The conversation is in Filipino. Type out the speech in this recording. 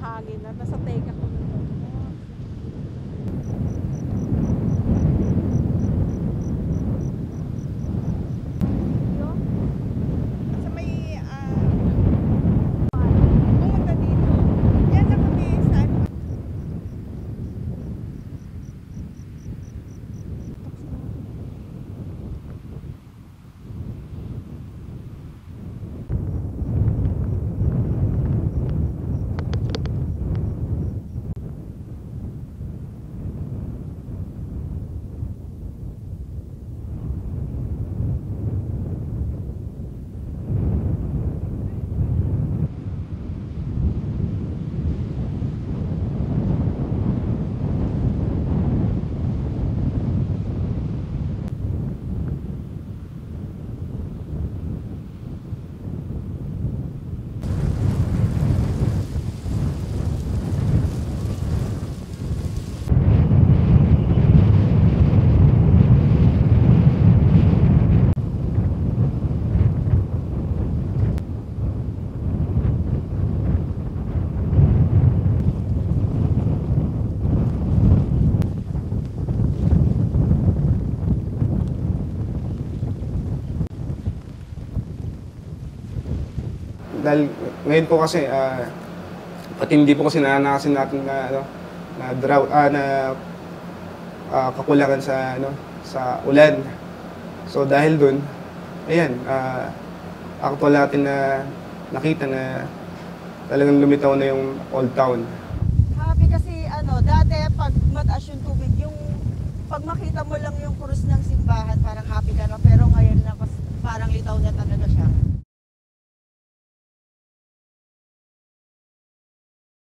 hangin na. Nasa teka ko na. Sa may, pumunta dito. Yan na kami sa Dahil ngayon po kasi, pati hindi po kasi nananasin natin na, na drought, kakulangan sa, sa ulan. So dahil dun, ayan, actual natin na nakita na talagang lumitaw na yung Old Town. happy kasi dati pag mataas yung tubig, yung pag makita mo lang yung krus ng simbahan, parang happy ka na. Pero ngayon na parang litaw na talaga siya.